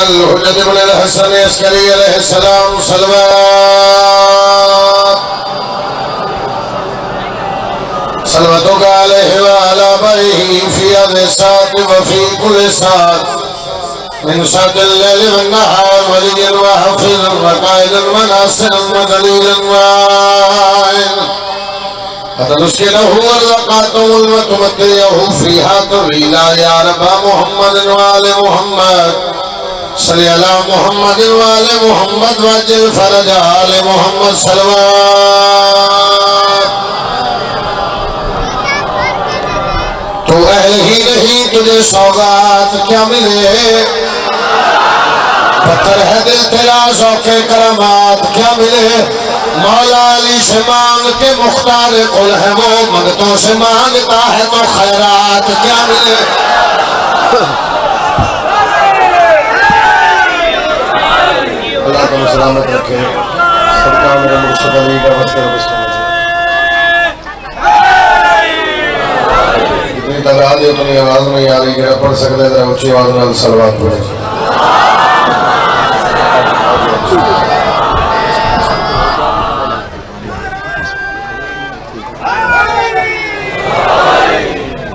الحجة بن الحسن العسكري عليه السلام صلوات صلواتك عليه وعلى آبائه في هذه الساعة وفي كل ساعة من ساعة الليل والنهار وليا وحفظا وقائدا وناصرا ودليلا وعائنا فتنسكنه ورزقاته وتمتعه فيها طويلا يا رب محمد وآل محمد صل على محمد وآل محمد وعجل فرج آل محمد صلوات تو اہل ہی نہیں تجھے سوغات کیا ملے پتھر ہے دل تیرا ذوق کرامات کیا ملے مولا علی سے مانگ کے مختار کل ہے وہ منگتوں سے مانگتا ہے تو خیرات کیا ملے اللہ کو سلامت رکھے سرکار میرے مرشد علی کا وقت رب اتنی تبراد ہے اتنی آواز نہیں آ رہی کہ پڑھ سکتے تھے اچھی آواز میں صلوات پڑھے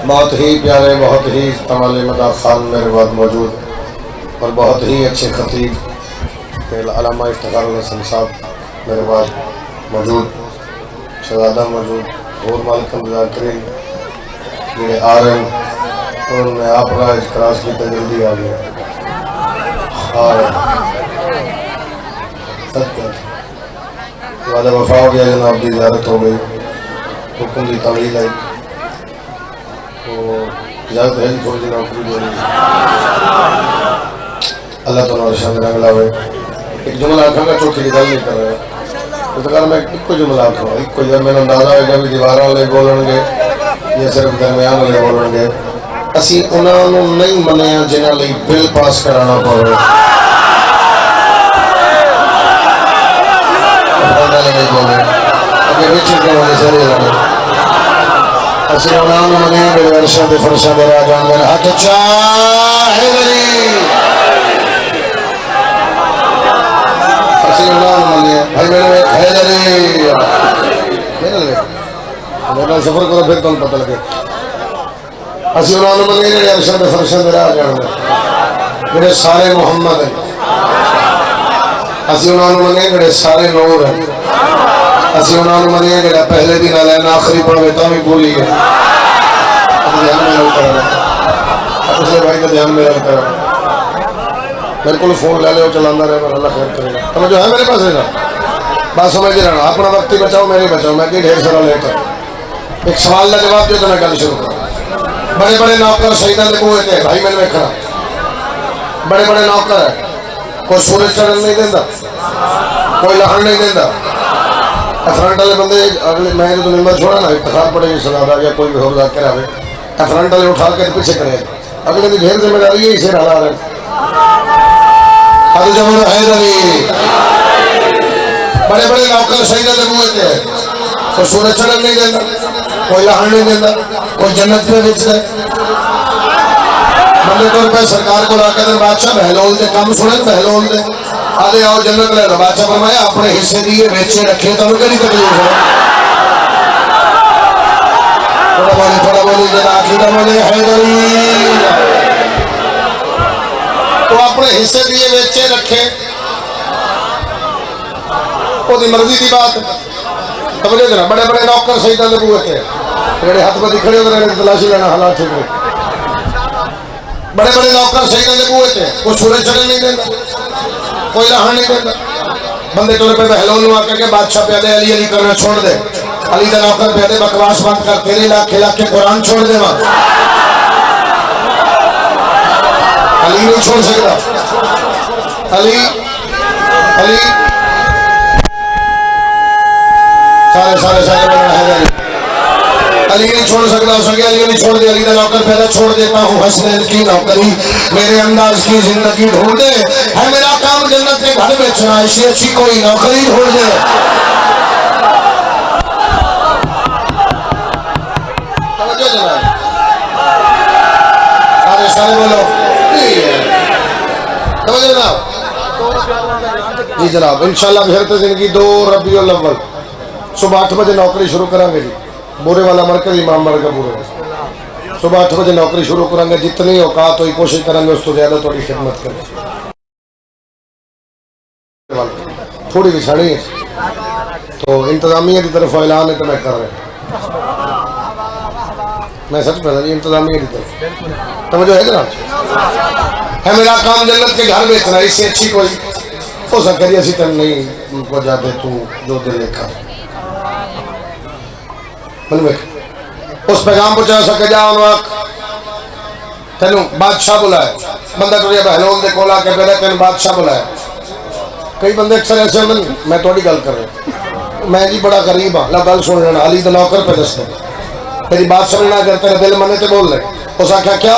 بہت ہی پیارے بہت ہی کمال مدار خان میرے بعد موجود اور بہت ہی اچھے خطیب علامہ افتخار الحسن صاحب میرے بعد موجود شہزادہ موجود اور مالکم ذاکرین جنہیں آ رہے ہیں اور میں آپ راج کراس کی تجلدی آ گیا آ رہے ہیں وعدہ وفا ہو گیا جناب دی زیارت ہو گئی حکم دی تعمیل آئی اجازت ہے تھوڑی دن نوکری بولی اللہ تعالیٰ رشان رنگ لاوے ایک جملہ آنکھا کا چوکھی گل نہیں کر رہا اس کار میں ایک کو جملہ آنکھا ایک کو جب میں نے اندازہ ہوگا بھی دیواروں لے بولن گے یا صرف درمیان لے بولن گے اسی انہوں نے نہیں منیا جنہ لئی بل پاس کرانا پڑے افرادہ لے بولے اگر وچر کا وجہ سے رہے رہے اسی انہوں نے منیا میرے ارشاد فرشاد راجان میرے ہاتھ چاہے لری اسی انہوں نے منیا بھائی میرے میں حیدری میرے سفر کرو پھر تم پتہ لگے اسی انہوں نے منیا میرے ارشاد فرشاد راجان میرے سارے محمد ہیں اسی انہوں نے منیا میرے سارے نور ہیں اسی انہوں نے منیا جڑا پہلے دن علیہ آخری پڑھوے تا بھی بولی ہے اب دھیان میں رہو کرنا اب اسے بھائی کا دھیان میں رہو کرنا میرے کو فون لے لے چلانا رہے اللہ خیر کرے گا تو جو ہے میرے پاس رہنا بات سمجھ رہنا اپنا وقت ہی بچاؤ میرے بچاؤ میں کہ ڈھیر سارا لیٹ ہے ایک سوال کا جواب دے تو میں گل شروع کروں بڑے بڑے نوکر شہیدان دے کوئے تھے بھائی میں نے کھڑا بڑے بڑے نوکر ہے کوئی سورج چڑھن نہیں دینا کوئی لہن نہیں دینا فرنٹ والے بندے میں جو ممبر چھوڑا نا افتخار پڑے گی سلاد آ گیا کوئی بھی ہو ذاکر آئے فرنٹ والے اٹھا کے پیچھے کرے اگلے کی ڈھیر ذمہ داری ہے اسے ڈالا رہے حضرت جمہور حیدری بڑے بڑے نوکر شہیدوں کے منہ تھے کوئی سورج چڑھن نہیں دینا کوئی لہن نہیں دینا کوئی جنت پہ بیچ دے بندے طور پہ سرکار کو لا کے دے بادشاہ بہلول دے کام سنیں بہلول دے آدھے آؤ جنت لے رہا بادشاہ فرمایا اپنے حصے دیئے بیچے رکھے تو انہیں کہیں تکلیف ہے تھوڑا بولی جنا آخیدہ بولے حیدری تو اپنے حصے دیئے بیچے رکھے وہ دی مرضی دی بات توجہ دینا بڑے بڑے نوکر شہیدان دے بوئے تھے بڑے ہاتھ پہ دکھڑے ہوتے رہنے تلاشی لینا حالات ٹھیک رہے بڑے بڑے نوکر شہیدان دے بوئے تھے کوئی سورج چڑھن نہیں دینا کوئی لہن نہیں دینا بندے طور پہ بہلول نو آکے کہ بادشاہ پیادے علی علی کرنا چھوڑ دے علی دا نوکر پیادے بکواس بند کر تیرے علاقے علاقے قرآن چھوڑ دے وہاں علی نہیں چھوڑ سکتا علی سارے بڑھنا ہے علی نہیں چھوڑ سکتا ہو سکے علی نہیں چھوڑ دے علی دا نوکر پیدا چھوڑ دیتا ہوں حسنین کی نوکری میرے انداز کی زندگی ڈھونڈ دے ہے میرا کام جنت کے گھر بیچنا اس سے اچھی کوئی نوکری ڈھونڈ دے توجہ جناب سارے بولو توجہ جناب جی جناب انشاءاللہ بہرت زندگی 2 ربیع الاول صبح 8 بجے نوکری شروع کریں گے جی بورے والا مرکز امام مرکز بورے صبح 8 بجے نوکری شروع کریں گے جتنی اوقات ہوئی کوشش کریں گے اس تو زیادہ تھوڑی خدمت کریں تھوڑی بچھاڑی ہے تو انتظامیہ کی طرف اعلان ہے تو میں کر رہا ہوں میں سچ پہلا جی انتظامیہ کی طرف توجہ ہے جناب ہے میرا کام جنت کے گھر بیچنا اس سے اچھی کوئی ہو سکے جی اسی طرح نہیں کو جاتے تو جو دل لکھا اس پیغام پہنچا سکے جا ان وقت تینوں بادشاہ بلائے بندہ ٹریا بہلول دے کولا کے پہلے تین بادشاہ بلائے کئی بندے اکثر ایسے ہوتے ہیں میں تھوڑی گل کر رہا ہوں میں جی بڑا غریب ہاں اللہ گل سن لینا علی دا نوکر پہ دستے میری بات سمجھنا اگر تیرے دل منے تے بول لے اس آخیا کیا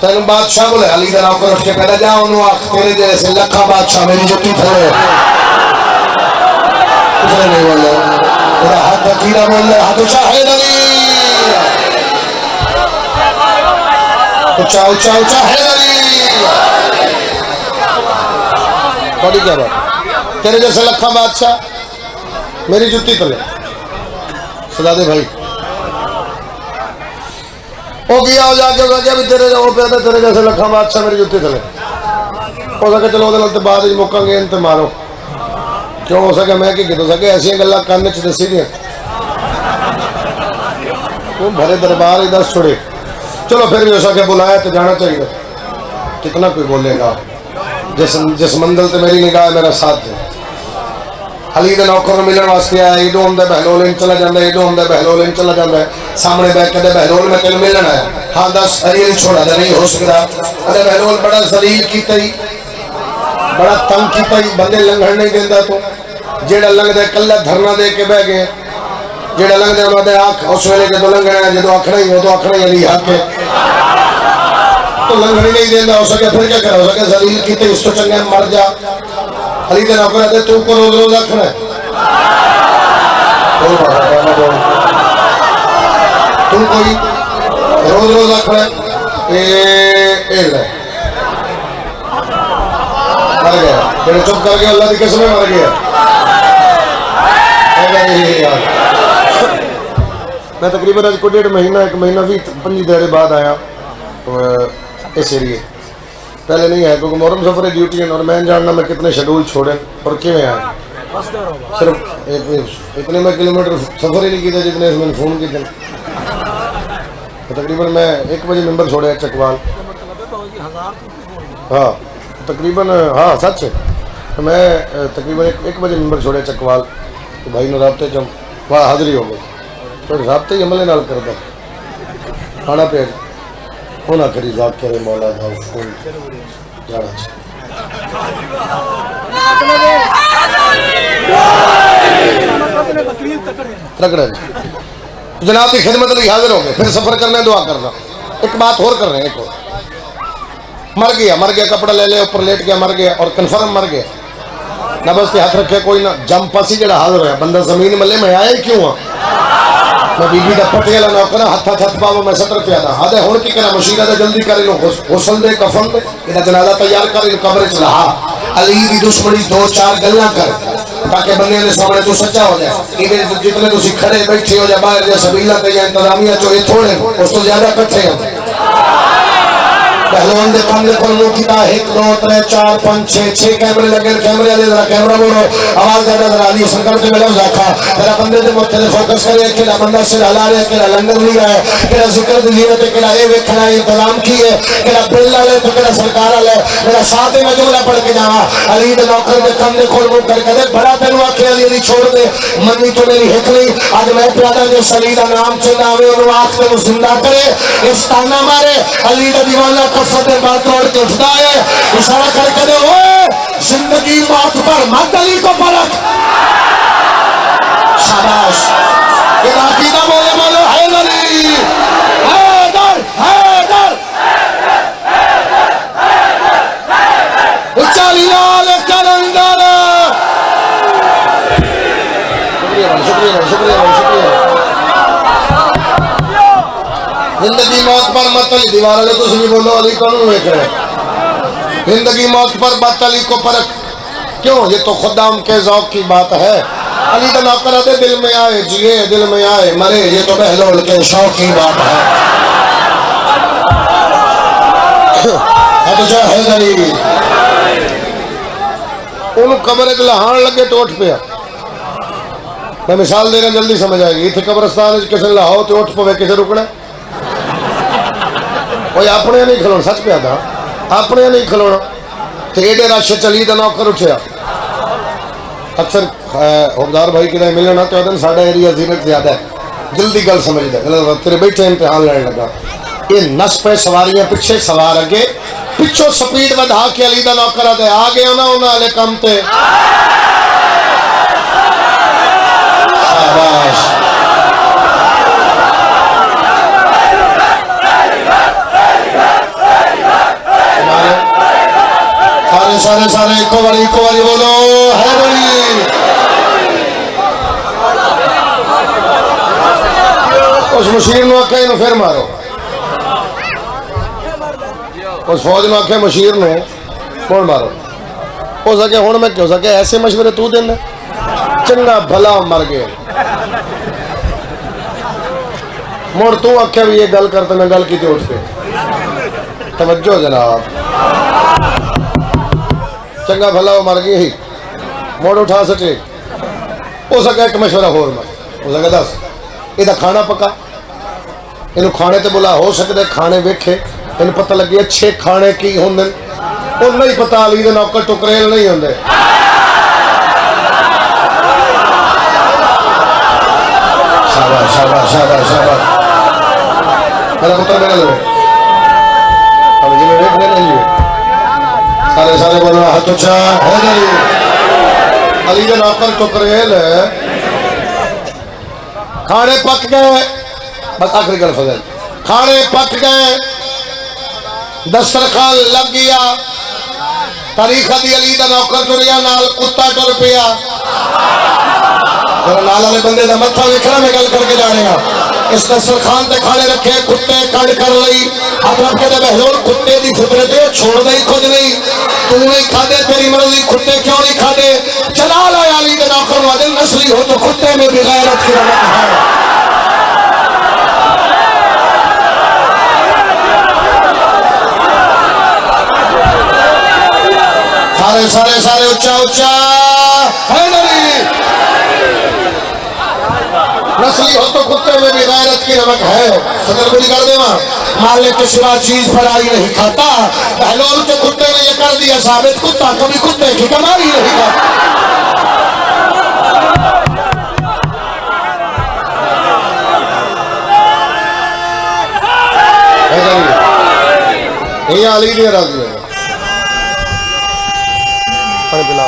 تینوں بادشاہ بولے علی دا نوکر اٹھ کے پہلے جا انہوں آخ تیرے جیسے لکھا بادشاہ میری جتی تھوڑے کچھ نہیں بول لے تیرا ہاتھ اکیرہ بول لے ہاتھ اچھا ہے علی اچھا اچھا اچھا ہے علی بڑی کیا بات تیرے جیسے لکھا بادشاہ میری جتی تلے صدا دے بھائی وہ گیا ہو جا کے کہا بھی تیرے وہ پہ تیرے جیسے لکھا بادشاہ میری جتی تلے ہو سکے چلو وہ بعد موقع گے ان تے مارو کیوں ہو سکے میں کہ ہو سکے ایسی گلا کان چ دسی دیا بھرے دربار ہی دس چھوڑے چلو پھر بھی ہو سکے بلایا تو جانا چاہیے کتنا کوئی بولے گا جس منزل تے میری نگاہ میرا ساتھ دے علی دے نوکر ملن واسطے آیا ایڈو ہوں بہلول ان چلا جاندہ ایڈو ہوں بہلول ان چلا جاندہ سامنے بیٹھ کے بہلول میں تینوں ملن آیا ہاں دس علی چھوڑا دے نہیں ہو سکتا ارے بہلول بڑا ذلیل کیتا ہی بڑا تنگ کیتا ہی بندے لنگھن نہیں دیندہ تو جیڑا لنگ دے کلہ دھرنا دے کے بہ گئے جیڑا لنگ دے انہوں دے آنکھ اس ویلے جدو لنگھن ہے جدو آنکھ نہیں ہو تو آنکھ نہیں علی حق کے تو لنگھنی نہیں دیندہ ہو سکے پھر کیا کرا ہو سکے ذلیل کیتے اس تو چنگے مر جا علی دے نوکر آتے تو کو روز روز رکھنا ہے تو کوئی روز روز رکھنا ہے مر گیا میرے چپ کر کے اللہ دی قسم میں مر گیا میں تقریباً آج کو 1.5 مہینہ 1 مہینہ بھی 5 دہاڑے بعد آیا اس ایریے پہلے نہیں آیا کیونکہ محرم سفر ڈیوٹی ہے اور میں جاننا میں کتنے شیڈول چھوڑے اور کیوں آیا صرف اتنے میں کلومیٹر سفر ہی نہیں کیتے جتنے اس میں فون کیتے تقریباً میں 1 بجے ممبر چھوڑے چکوال ہاں تقریباً ہاں سچ ہے تو میں تقریباً 1 بجے ممبر چھوڑے چکوال تو بھائی نے رابطے چم وہاں حاضری ہو گئی تو رابطے ہی عملے نال کرتا کھانا پیٹ ہونا کری ذات کرے مولا دا فون جانا تکڑے جناب کی خدمت لئی حاضر ہو گئے پھر سفر کرنے دعا کرنا ایک بات اور کر رہے ہیں ایک اور مر گیا کپڑا لے لے اوپر لیٹ گیا مر گیا اور کنفرم مر گیا نہ بس ہاتھ رکھے کوئی نہ جم پاسی جڑا حاضر ہوا بندہ زمین ملے میں آیا ہی کیوں ہاں میں بی بی دا پٹے والا نوکر ہاتھ ہاتھ پاو میں 70 روپیہ دا آدھے ہون کی کرا مشیرہ دا جلدی کر لو غسل دے کفن دے یہ جنازہ تیار کر لو قبر چ لہا علی دی دشمنی 2-4 گلاں کر تاکہ بندے دے سامنے تو سچا ہو جائے یہ جتنے تسی کھڑے بیٹھے ہو جا باہر جا سبیلا تے یا انتظامیہ چو یہ تھوڑے اس تو زیادہ کٹھے ہو پہلوان دے کام دے کھولنو کیتا 1 2 3 4 5 6 کیمرے لگے کیمرے والے ذرا کیمرہ موڑو آواز زیادہ ذرا علی سرکار سے ملو زاکھا ذرا بندے دے مختلف فوکس کرے کیڑا بندہ سر ہلا رہا ہے کیڑا لنگر نہیں رہا ہے کیڑا ذکر دی زیرت ہے کیڑا اے ویکھنا ہے انتظام کی ہے کیڑا بل والے تو کیڑا سرکار والے میرا ساتھ میں جملہ پڑھ کے جاواں علی دے نوکر دے کام دے کھولنو کر کے بڑا تینوں آکھے علی دی چھوڑ دے منی تو میری ہک نہیں اج میں پیادا جو سلی دا نام چلا وے اونوں آکھ تے زندہ کرے اس تانا مارے علی دا دیوانہ کفت بات توڑ کے اٹھتا ہے اشارہ کر کے دے اوے زندگی موت پر مت علی کو پرکھ شاباش یہ عقیدہ بولے بولو حیدری حیدر حیدر اچھالی لال کرندر شکریہ زندگی موت پر مت علی دیوار والے تو بھی بولو علی کون دیکھ رہے زندگی موت پر بات علی کو پرکھ، کیوں؟ یہ تو خدام کے ذوق کی بات ہے۔ علی کا نوکر دے دل میں آئے جیے، دل میں آئے مرے، یہ تو بہلول کے شوق کی بات ہے۔ حد شاہد علی انہوں قبر لہان لگے تو اٹھ پیا۔ میں مثال دے رہا جلدی سمجھ آئے گی۔ اتنے قبرستان کسی لاؤ تو اٹھ پوے، کسی رکنا؟ کوئی اپنے نہیں کھلونا، سچ پیا تھا اپنے نہیں کھلونا۔ تو ایڈے رش چلی دا نوکر اٹھیا۔ اکثر حکمدار بھائی کی ملنا تو دن ساڑھا ایریا زینت زیادہ ہے، جلدی گل سمجھ دے، تیرے بیٹھے امتحان لینے لگا۔ یہ نس پہ سواریاں پچھے، سوار اگے، پچھو سپیڈ ودھا کے علی دا نوکر دے آ گیا نا انہاں والے کم تے۔ شاباش سارے ایک باری بولو ہے بڑی۔ اس مشیر نو آکھے انہوں پھر مارو، اس فوج نو آکھے مشیر نو کون مارو۔ ہو سکے ہوں میں کیوں سکے ایسے مشورے تو دینا، چنگا بھلا مر گئے۔ مڑ تو آکھے بھی یہ گل کرتے میں گل کی تے اٹھ پہ۔ توجہ جناب، چنگا بھلا وہ مر گئی ہی، موڑ اٹھا سٹے۔ ہو سکا ایک مشورہ ہو رہا، ہو سکا دس یہ کھانا پکا، یہ کھانے تے بلا، ہو سکتا ہے کھانے ویکھے ان پتہ لگی اچھے کھانے کی ہوں، وہ نہیں پتا علی دے نوکر ٹکریل نہیں ہوں۔ شاباش شاباش شاباش شاباش، میرا پتر میرے لوگ جی میں ویکھنے نہیں لیے سارے بولو ہاتھ اچھا ہے جی۔ علی دے نوکر ٹکریل کھانے پک گئے، بس آخری گل فضل، کھانے پک گئے، دسترخوان لگ گیا، تاریخ دی علی دا نوکر ٹریا، نال کتا ٹر پیا۔ میرا نال والے بندے دا متھا ویکھنا، میں گل کر کے جانے گا۔ اس دسترخوان تے کھانے رکھے، کتے کنڈ کر لئی، ہاتھ رکھ کے بہلول کتے دی فطرت ہے، چھوڑ دے کچھ نہیں، تو نہیں کھادے تیری مرضی، کتے کیوں نہیں کھادے؟ جلال آیا علی دے نوکر وادل نسلی ہو تو کتے میں بھی غیرت کی رمت ہے۔ سارے اچھا اچھا ہے نبی، نسلی ہو تو کتے میں بھی غیرت کی نمک ہے۔ صدر بلی کر دے ماں، مالک کے سوا چیز بھرائی نہیں کھاتا، بہلول کے کتے نے یہ کر دیا ثابت، کتا کبھی کتے کی کمائی نہیں کھاتا۔ یہ علی دی راضی ہے بلا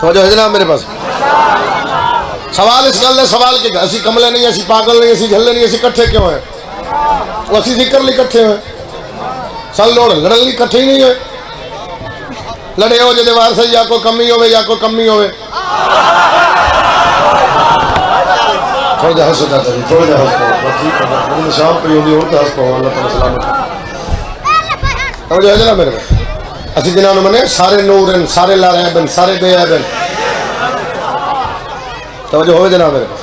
توجہ ہے جناب میرے پاس۔ سوال اس گل ہے، سوال کے اسی کملے نہیں، اسی پاگل نہیں، اسی جھلے نہیں، اسی کٹھے کیوں ہیں؟ وہ اسی ذکر لی کٹھے ہوئے، سل لوڑ لڑن لی کٹھے ہی نہیں ہوئے۔ لڑے ہو جے دیوار سے یا کوئی کمی ہوئے یا کوئی کمی ہوئے۔ تھوڑا جہاں سے جاتا جی، تھوڑا جہاں سے پاؤں، مجھے شام پہ ہوگی اور جہاں سے پاؤں، اللہ تعالیٰ سلامت۔ توجہ ہے جناب میرے پاس۔ اسی جنہوں نے منے سارے نور ہیں، سارے لا رہے ہیں، سارے بے عیب ہیں۔ توجہ ہوئے جناب میرے پاس۔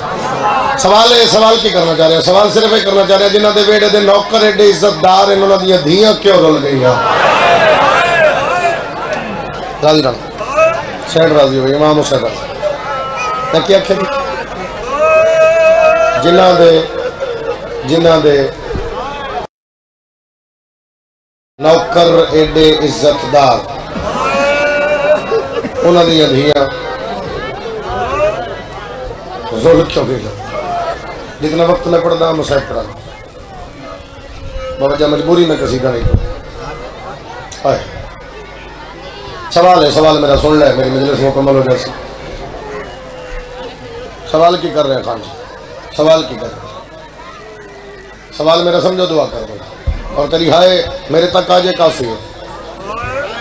سوال ہے، سوال کی کرنا چاہ رہے ہیں؟ سوال صرف یہ کرنا چاہ رہے ہیں جنہوں دے ویڑے دے نوکر ایڈے عزت دار ہیں، انہوں نے دھیاں کیوں رل گئی ہیں؟ راضی رہنا، سیڈ راضی ہوئی، امام حسین راضی۔ میں کیا کہہ دی؟ جنہ دے نوکر ایڈے عزت دار، انہوں نے دھیاں ظلم کیوں بھی گا؟ جتنا وقت میں پڑھنا مسائب پڑھا بابا جا مجبوری میں کسی کا نہیں کرتا۔ سوال ہے، سوال میرا سن لے، میری مجلس مکمل ہو جیسی۔ سوال کی کر رہے ہیں خان جی؟ سوال کی کر رہے ہیں؟ سوال میرا سمجھو، دعا کر رہے ہیں، اور تیری ہائے میرے تک آجے کافی ہے،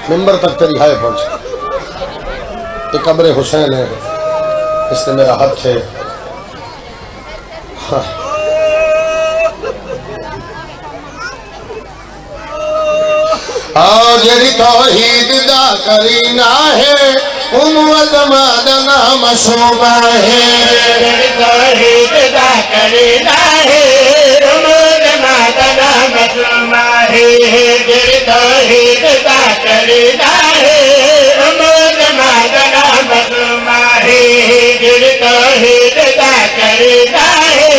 ممبر تک تیری ہائے پہنچے۔ یہ قبر حسین ہے، اس نے میرا ہاتھ ہے، جڑی توحید دا کرینا ہے امت مادنا مسوبہ ہے جڑی توحید دا کرینا ہے امت مادنا مسوبہ ہے جڑی توحید دا کرینا ہے امت مادنا مسوبہ ہے جڑی توحید دا کرینا ہے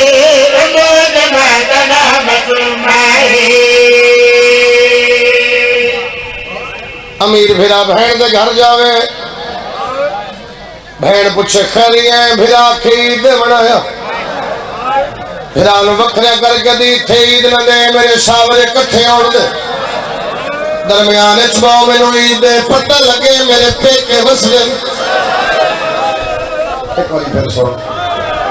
امت مادنا مسوبہ ہے امیر بھیرا بہن دے گھر جاوے بہن پوچھے خیری ہیں بھیرا کی عید بنایا بھیرا نو وکھرے کر کے دی تھے عید نہ دے میرے ساورے کٹھے اوڑ دے درمیان چباؤ میں نو عید دے پتہ لگے میرے پیکے وسلے ایک باری پھر سوڑ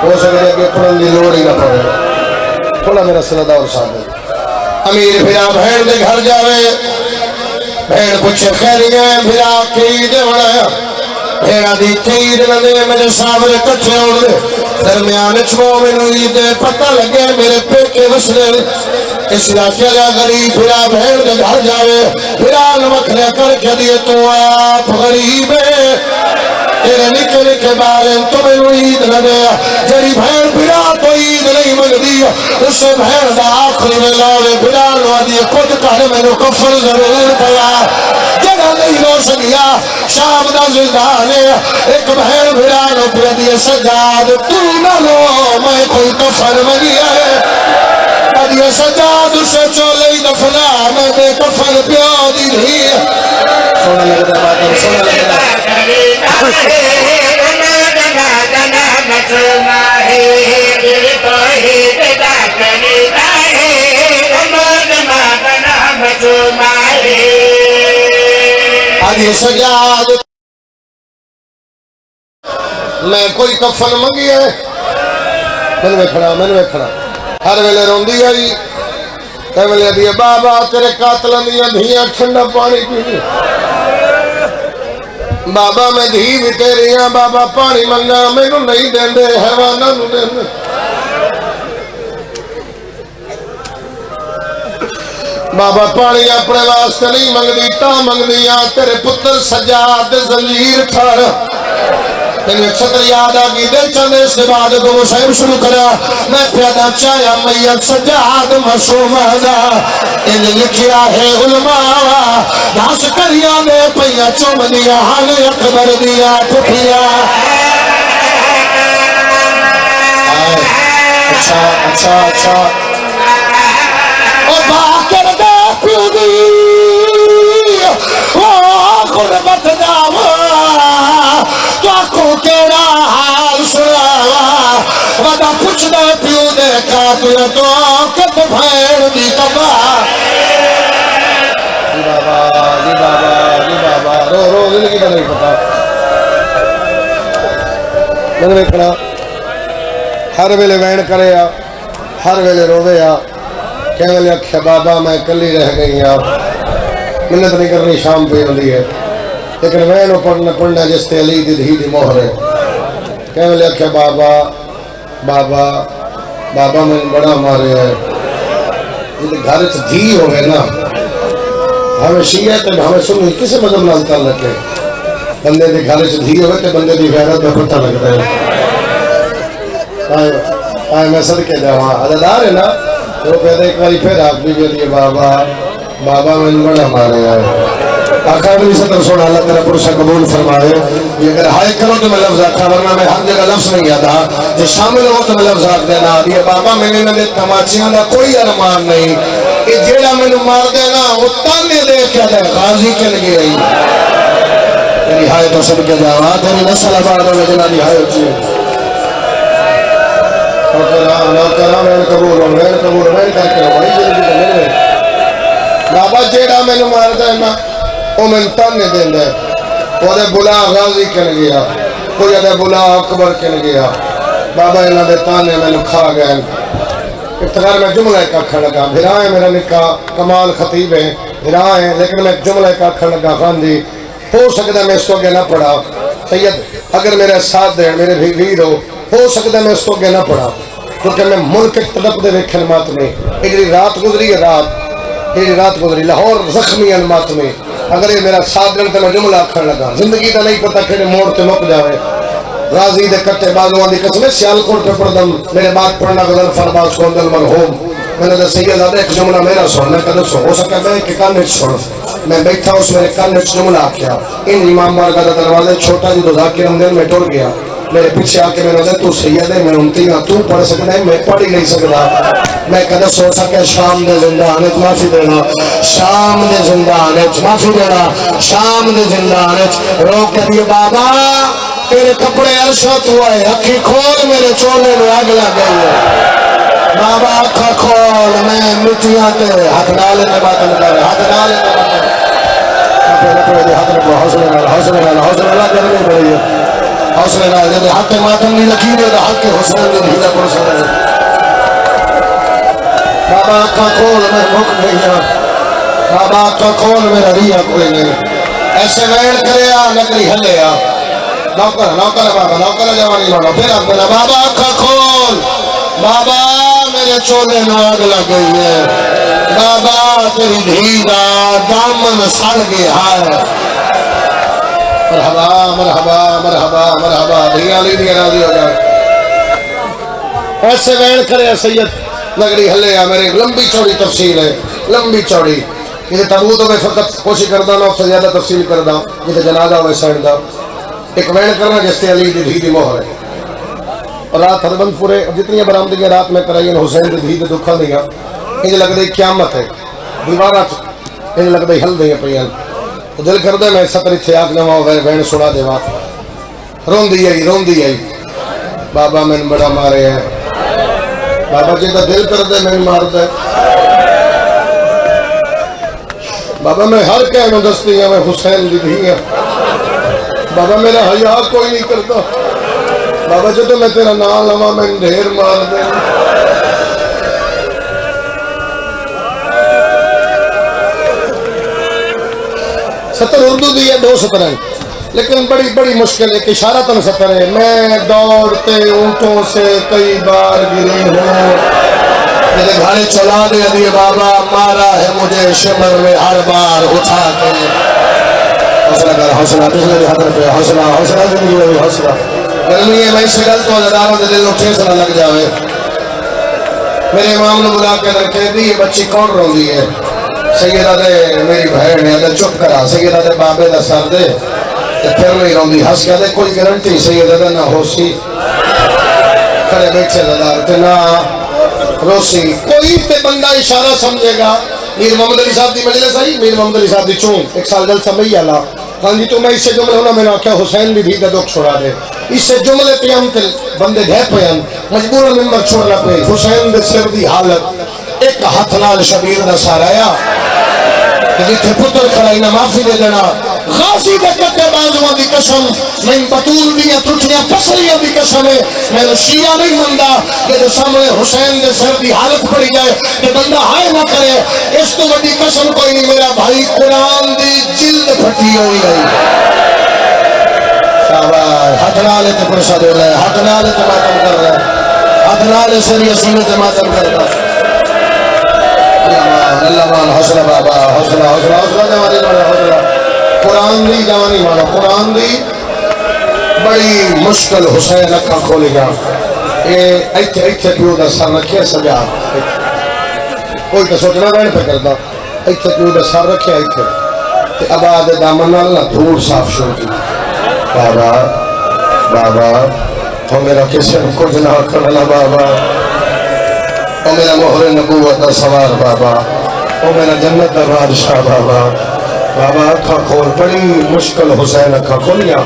ہو سکتے کہ پڑھن دی لوڑ ہی نہ پڑے تھوڑا میرا سلدہ اور ساتھ دے امیر بھیرا بہن دے گھر جاوے بھیڑ پوچھے خیری ہیں بھیرا کی عید بنایا بھیڑا دی تھی عید نہ دے میرے ساورے کٹھے اوڑ دے درمیان چباؤ میں نو عید دے پتہ لگے میرے پیکے وسلے اس علاقے کا غریب بھیرا بہن دے گھر جاوے بھیرا نمکھنے کر کے دیے تو آپ غریب ہے تیرے نکے نکے بارے تمہیں عید نہ دیا جڑی بہن بھیرا تو عید نہیں مگ دیا اسے بہن دا آخری میں لاوے بھیرا نو دیے خود کہنے میں نو کفر ضرور پیا جگہ نہیں رو سکیا شام دا زندانے ایک بہن بھیرا نو پیا دیے سجاد تو نہ لو میں کوئی کفر مگیا ہے دیے سجاد اسے چولے دفنا میں بے کفر پیو دی نہیں سونا لگتا باتر سونا لگتا سجاد میں کوئی کفن منگی ہے میں کھڑا ہر ویلے روندی ہے جی تے ویلے دی بابا تیرے قاتلاں دیاں دھیاں ٹھنڈا پانی پی بابا میں دھی بھی تیری ہاں بابا پانی منگا مینوں نہیں دیندے حیواناں نوں دیندے بابا پانی اپنے واسطے نہیں منگدی تا منگدی آ تیرے پتر سجاد زنجیر ٹھار تینو ایک سطر یاد آگی دل چند اس کے بعد کو مصیب شروع کرا میں پیدا چایا میت سجاد مسومہ ان لکھیا ہے علماء دھاس کریا میں پیا چوم دیا حال اکبر دیا ٹھٹیا اچھا اور باکر دے پیو دی غربت داوا تو کو تیرا حال سناوا ودا پوچھ دے پیو دے قاتل تو کت بھین دی تبا جی بابا رو زندگی کا نہیں پتا میں نے کھڑا ہر ویلے وین کرے ہر ویلے روے کہ ویلے اکھیا بابا میں کلی رہ گئی منت نہیں کرنی شام پہ ہوندی ہے لیکن وینو پڑھنا جس تے علی دی دھی دی مہر ہے کہ ویلے اکھیا بابا میں بڑا مارے ہے یہ گھر چ دھی ہوئے نا ہمیں شیعت ہے ہمیں سنی کسی مذہب نال تعلق ہے بندے دی گھر چ دھی ہوئے تے بندے دی غیرت میں پتہ لگتا ہے آئے میں صدقے جاواں عددار ہے نا وہ کہتے ایک باری پھر آپ بھی کہتے بابا میں بڑا مارے آئے آقا بھی صدر سوڑا اللہ تیرا پرسہ قبول فرمائے یہ اگر ہائے کرو تو میں لفظ آکھا ورنہ میں ہر جگہ لفظ نہیں آتا جو شامل ہو تو میں لفظ آکھ دینا یہ بابا میں نے نہ تماچیاں دا کوئی ارمان نہیں کہ جیڑا میں نے مار دینا وہ تانے دے کیا دے غازی کے لگے رہی تیری ہائے تو سب کے جاوا تیری نسل آباد میں جنا دی ہائے اچھی وین قبول کر کے بڑی جلدی کرنے بابا جیڑا میں نے مار دینا وہ میں تانے دینا وہ دے بلا غازی کن گیا کوئی دے بلا اکبر کن گیا بابا انہاں دے تانے میں نے کھا گئے افتخار میں جملہ ایک آکھن لگا بھرائیں میرا نکاح کمال خطیب ہے بھرائیں لیکن میں جملہ ایک آکھن لگا خان دی ہو سکتا میں اس کو آگے نہ پڑھا سید اگر میرے ساتھ دیں میرے بھی ویر ہو سکتا میں اس کو آگے نہ پڑھا کیونکہ میں ملک تڑپ دے ویکھن مات میں یہ رات گزری ہے رات گزری لاہور زخمی المات میں اگر یہ میرا ساتھ دن تو میں جملہ آکھن لگا زندگی کا نہیں پتہ کہ موڑ تے مک جاوے راضی دے کٹے بازوان دی قسم سیالکوٹ پہ پڑھدم میرے بات پڑھنا غزل فرباز کو اندل مرحوم میں نے سید زیادہ ایک جملہ میرا سن میں کدھو سن ہو سکتا ہے کہ کانچ سن میں بیٹھا اس میرے کانچ جملہ آکھیا ان امام مارگا دا دروازے چھوٹا جی دو ذاکر امدین میں ٹور گیا میرے پیچھے آکے میں نے تو سید ہے میں امتی نہ تو پڑھ سکتا ہے میں پڑھ ہی نہیں سکتا میں کدھو سو سکے شام دے زندہ آنے معافی دینا شام دے زندہ آنے معافی دینا شام دے زندہ آنے روک دیے بابا تیرے کپڑے عرشت ہوا ہے اکھی کھول میرے چولے میں آگ لگ گئی ہے بابا اکھا کھول میں مٹیاں تے ہاتھ ڈالے تے باتن کر ہاتھ ڈالے تے باتن اپنے دے ہاتھ رکھو حوصلے نال گرمی بڑی ہے حوصلے نال جب ہاتھ ماتم نہیں لکھی دے تو حق حسین نے بھیجا پر سکتے بابا اکھا کھول میں مک نہیں ہوں بابا اکھا کھول میرا ریا کوئی نہیں ایسے ویڑ کرے آ نکلی ہلے آ نوکر بابا نوکر جوانی بابا پھر آپ بنا بابا اکھا کھول بابا میرے چولے میں آگ لگ گئی ہے بابا تیری دھی دا دامن سڑ گیا ہے مرحبا مرحبا مرحبا مرحبا دھیاں لی دیا راضی ہو جائے ایسے وین کرے سید نگری ہلے آ میرے لمبی چوڑی تفصیل ہے لمبی چوڑی یہ تبوتوں میں فقط کوشش کردہ نہ اس سے زیادہ تفصیل کردہ یہ جنازہ ہوئے سائن دا ایک وین کرنا جس سے علی دی دھی دی مہر ہے اور رات حربند پورے جتنی برآمدگیاں رات میں کرائیں حسین دی دھی دی دکھا دیا یہ لگ دے قیامت ہے دیوارات یہ لگ دے ہل دیں پیان دل کر دے میں ستر تھے آگ نہ ہوئے وین سنا دے وہاں رون دی آئی بابا میں بڑا مارے ہیں بابا جی دا دل کر دے میں مار دے بابا میں ہر کہنا دستی ہیں میں حسین دی دھی ہیں بابا میرا حیا کوئی نہیں کرتا بابا جو تو میں تیرا نام لما میں ڈھیر مار دے سطر اردو دی ہے 2 سطر ہیں لیکن بڑی بڑی مشکل ایک اشارتاً سطر ہے میں دوڑتے اونٹوں سے کئی بار گری ہوں میرے گھاڑے چلا دے دیے بابا مارا ہے مجھے شمر میں ہر بار اٹھا کے حوصلہ کر حوصلہ پچھلے حضرت پہ حوصلہ زندگی میں حوصلہ گرمی ہے میں اس سے گل تو اداروں کے دل اٹھے سے نہ لگ جاوے میرے امام نے بلا کے رکھے دی یہ بچی کون رو دی ہے سیدہ دے میری بہن ہے دے چپ کرا سیدہ دے بابے دا سر دے پھر نہیں رو دی ہس کیا دے کوئی گرنٹی سیدہ دے نہ ہو سی کھڑے بیٹھے دادار تے نہ روسی کوئی تے بندہ اشارہ سمجھے گا میر محمد علی صاحب دی مجلس آئی میر محمد علی صاحب دی چون ایک سال جلسہ میں ہی آلا ہاں جی تو میں اس سے جملے ہونا میں نے آکھا حسین بھی دا دکھ چھوڑا دے اس سے جملے پیام تے بندے دھے پیام مجبور ممبر چھوڑنا پہ حسین دے سر دی حالت ایک ہاتھ نال شبیر دا سارایا کہ جتھے پتر کھڑائی نہ معافی دے دینا غازی دے کتے بازوان دی قسم میں بطول دیا ٹوٹیاں پسلیاں دی قسم ہے میں نے شیعہ نہیں مندہ کہ جو سامنے حسین دے سر دی حالت پڑی جائے کہ بندہ ہائے نہ کرے اس تو بڑی قسم کوئی نہیں میرا بھائی قرآن دی جلد پھٹی ہوئی گئی شاباش ہاتھ نالے تے پرسا دے رہے ہاتھ نالے تے ماتم کر رہے ہاتھ نالے سری سینے تے ماتم کر رہے اللہ مان حوصلہ بابا حوصلہ حوصلہ حوصلہ جوانی مانا حوصلہ قرآن دی جوانی مانا قرآن دی بڑی مشکل حسین اکھا کھولی گا یہ ایتھے پیو دا سر رکھے سجا کوئی تو سوچنا رہنے پہ کرتا ایتھے پیو دا سر رکھے ایتھے تے عباد دامن اللہ دھوڑ صاف شروع کی بابا بابا تو میرا کسی کچھ نہ کرنا بابا او میرا مہر نبوت دا سوار بابا او میرا جنت دا بادشاہ بابا بابا اکھا کھول بڑی مشکل حسین اکھا کھولیا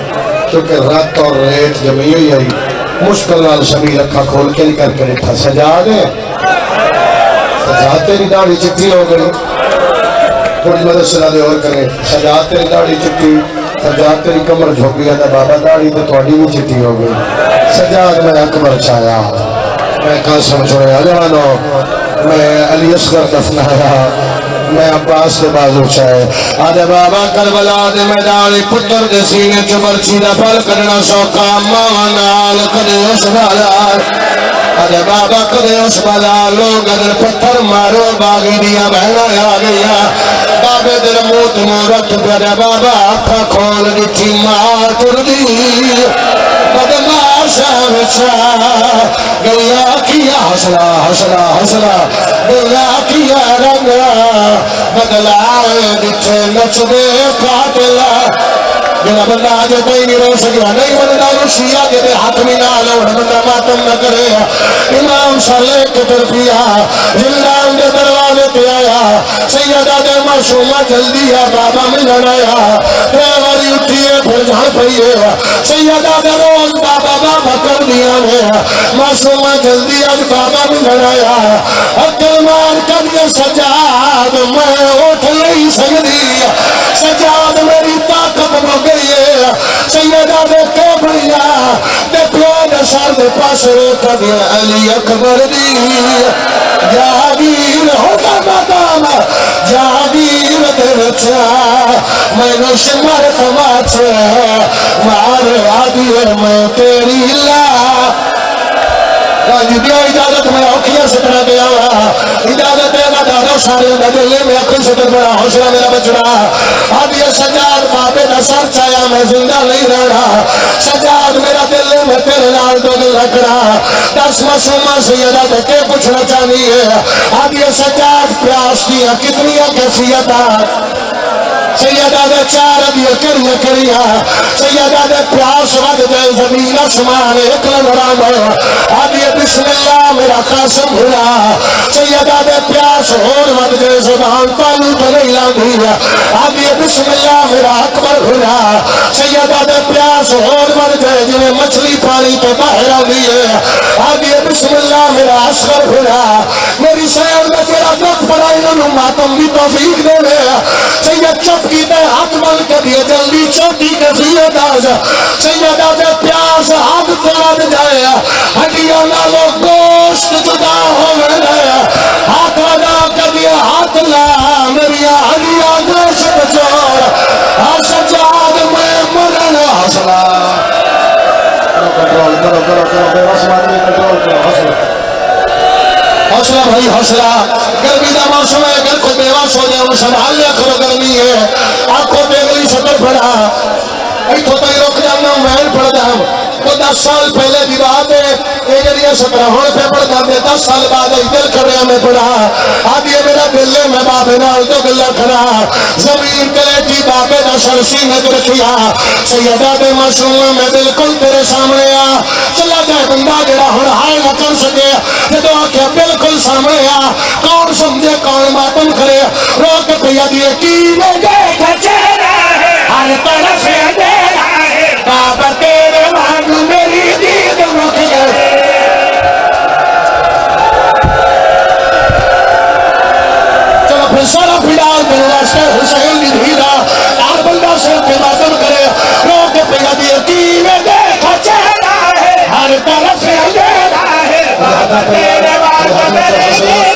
کیونکہ رات اور ریت جمعی ہوئی آئی مشکل نال شبیر اکھا کھول کے کر کے رکھا سجا دے سجا تیری داڑھی چٹی ہو گئی تھوڑی مدد سلا دے اور کرے سجا تیری داڑھی چٹی سجا تیری کمر جھوک گیا تھا بابا داڑھی تو تھوڑی بھی چٹی ہو گئی سجاد میں اکبر چھایا میں قاسم چھوڑے جوانو میں علی اصغر دفنایا میں عباس دے بازو چاہے آدھے بابا کربلا دے میدان پتر دے سینے چبرچی دا پھل کرنا سوکا ماں نال کدے اس والا آدھے بابا کدے اس والا لوگ اگر پتھر مارو باغی دیا بہنا آ گیا بابے دل موت مورت پیارے بابا آنکھا کھول دیتی ماں تر دی بدماشا بچا گیا کیا حسنا حسنا حسنا گیا کیا رنگا بدلائے دیتے نچ دے قاتلہ جنا بندہ آجے کوئی نہیں رو سکیا نہیں بندہ روشیہ کے دے ہاتھ میں نہ لو بندہ ماتم نہ کرے امام صالح کے طرفیا جلدان دے دروازے تے آیا سیدہ دے معصومہ جلدی ہے بابا ملن آیا دیواری اٹھیے پھر جھان پئیے سیدہ دے روز بابا بابا کر دیا ہے معصومہ جلدی آج بابا ملن آیا اکل مان کر کے سجاد میں اٹھ نہیں سکتی سجاد میری طاقت ہو گئی سیدہ دے کے بڑیا دے پیو سر دے پاس روکا دیا علی اکبر دی جاگیر ہوتا مقام جاگیر دے رچا میں نوش مرت ماچے مار آدھی ہے میں تیری اللہ جی دیا اجازت میں اوکھیاں سکنا دیا اجازت ہے نا دادا سارے بدلے میں اکھل سکر بڑا حوصلہ میرا بچڑا آدھی سجاد بابے نہ سر چایا میں زندہ نہیں رہا سجاد میرا دل میں تیرے نال دو دل رکھنا 10 معصومہ سیدہ دے کے پوچھنا چاہنی ہے آدھی سجاد پیاس دیا کتنی کیفیتہ سیدہ دے چار دیا کریہ کریہ سیدہ دے پیاس ود دے زمین اسمان اکلن رام آدھی بسم اللہ میرا قاسم بھلا سیدہ دے پیاس اور ود دے زبان پالو بنی لاندھی آدھی بسم اللہ میرا اکبر بھلا سیدہ دے پیاس اور ود دے جنہیں مچھلی پانی تو باہر آدھی ہے آدھی بسم اللہ میرا اصغر بھلا میری سیاد میں تیرا دکھ پڑا انہوں ماتم بھی توفیق دے لے سید چپ کی دے ہاتھ بن کے دیے جلدی چوٹی کے فیت آج سیدہ دے پیاس ہاتھ توڑ جائے ہڈیاں نالو گوشت جدا ہو گئے ہاتھ ودا کے دیے ہاتھ لا میری ہڈیاں گوشت جوڑ سجاد میں مرن حسنا کنٹرول حوصلہ بھائی حوصلہ گرمی دا موسم ہے اگر کوئی بیواس ہو جائے وہ سنبھال لیا کرو گرمی ہے آپ کو دیگلی سطر پڑا ایتھو تک روک جانا محل پڑ جاؤں تو 10 سال پہلے بھی بات ہے ایجریہ 17 ہونے پہ پڑ جاتے 10 سال بعد ایک دل کر رہا میں پڑا آدھی میرا دل ہے میں بابے نال دو گلہ کھڑا زمین کرے تھی بابے نہ سرسی نے در کیا سیدہ دے معصوم میں بالکل تیرے سامنے آ چلا جائے بندہ جڑا ہن ہائے نہ کر سکے جدو آکھیا بالکل سامنے آ کون سمجھے کون ماتم کرے روک پیا دیے کی میں دیکھا چہرہ ہے ہر طرف اندھیرا ہے بابا تیرے وانگ میری دید رک گئے چلو پھر سارا پھڑال بن واسطے حسین دی دھیرا ہر بندہ سے کے ماتم کرے روک پیا دیے کی میں دیکھا چہرہ ہے ہر طرف اندھیرا ہے بابا تیرے وانگ میری دید